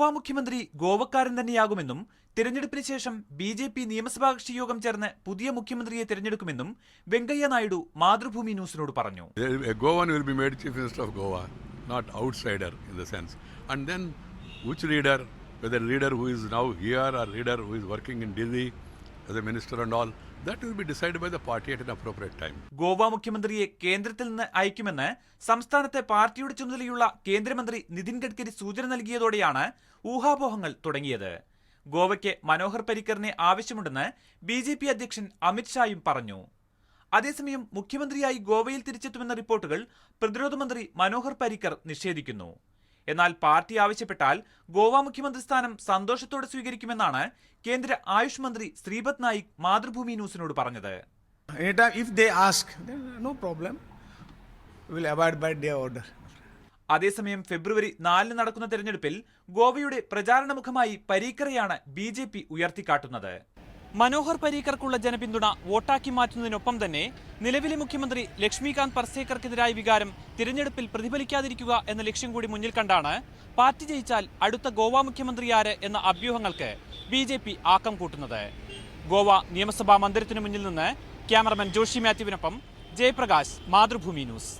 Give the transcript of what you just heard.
ഗോവ മുഖ്യമന്ത്രി ഗോവക്കാരൻ തന്നെയാകുമെന്നും തിരഞ്ഞെടുപ്പിന് ശേഷം ബി.ജെ.പി. നിയമസഭാ കക്ഷി യോഗം ചേർന്ന് പുതിയ മുഖ്യമന്ത്രിയെ തിരഞ്ഞെടുക്കുമെന്നും വെങ്കയ്യ നായിഡു മാതൃഭൂമി ന്യൂസിനോട് പറഞ്ഞു. Govan will be made Chief Minister of Goa, not outsider in the sense. And then which leader, whether leader who is now here or leader who is working in Delhi as a minister and all, that will be decided by the party at an appropriate time. Goa മുഖ്യമന്ത്രിയെ കേന്ദ്രത്തിൽ നിന്ന് അയക്കുമെന്ന് സംസ്ഥാനത്തെ പാർട്ടിയുടെ ചുമതലയുള്ള കേന്ദ്രമന്ത്രി നിതിൻ ഗഡ്കരി സൂചന നൽകിയതോടെയാണ് ഊഹാപോഹങ്ങൾ തുടങ്ങിയത്. ഗോവയ്ക്ക് മനോഹർ പരീക്കറിനെ ആവശ്യമുണ്ടെന്ന് ബി.ജെ.പി. അധ്യക്ഷൻ അമിത് ഷായും പറഞ്ഞു. അതേസമയം മുഖ്യമന്ത്രിയായി ഗോവയിൽ തിരിച്ചെത്തുമെന്ന റിപ്പോർട്ടുകൾ പ്രതിരോധ മന്ത്രി മനോഹർ പരീക്കർ നിഷേധിക്കുന്നു. എന്നാൽ പാർട്ടി ആവശ്യപ്പെട്ടാൽ ഗോവ മുഖ്യമന്ത്രി സ്ഥാനം സന്തോഷത്തോടെ സ്വീകരിക്കുമെന്നാണ് കേന്ദ്ര ആയുഷ് മന്ത്രി ശ്രീപദ് നായിക് മാതൃഭൂമി ന്യൂസിനോട് പറഞ്ഞത്. അതേസമയം ഫെബ്രുവരി 4 നടക്കുന്ന തെരഞ്ഞെടുപ്പിൽ ഗോവയുടെ പ്രചാരണ മുഖമായി പരീക്കറെയാണ് ബി.ജെ.പി. ഉയർത്തിക്കാട്ടുന്നത്. മനോഹർ പരീക്കർക്കുള്ള ജനപിന്തുണ വോട്ടാക്കി മാറ്റുന്നതിനൊപ്പം തന്നെ നിലവിലെ മുഖ്യമന്ത്രി ലക്ഷ്മികാന്ത് പർസേക്കർക്കെതിരായ വികാരം തിരഞ്ഞെടുപ്പിൽ പ്രതിഫലിക്കാതിരിക്കുക എന്ന ലക്ഷ്യം കൂടി മുന്നിൽ കണ്ടാണ് പാർട്ടി ജയിച്ചാൽ അടുത്ത ഗോവ മുഖ്യമന്ത്രി ആര് എന്ന അഭ്യൂഹങ്ങൾക്ക് ബി.ജെ.പി. ആക്കം കൂട്ടുന്നത്. ഗോവ നിയമസഭാ മന്ദിരത്തിനു മുന്നിൽ നിന്ന് ക്യാമറമാൻ ജോഷി മാത്യുവിനൊപ്പം ജയപ്രകാശ്, മാതൃഭൂമി ന്യൂസ്.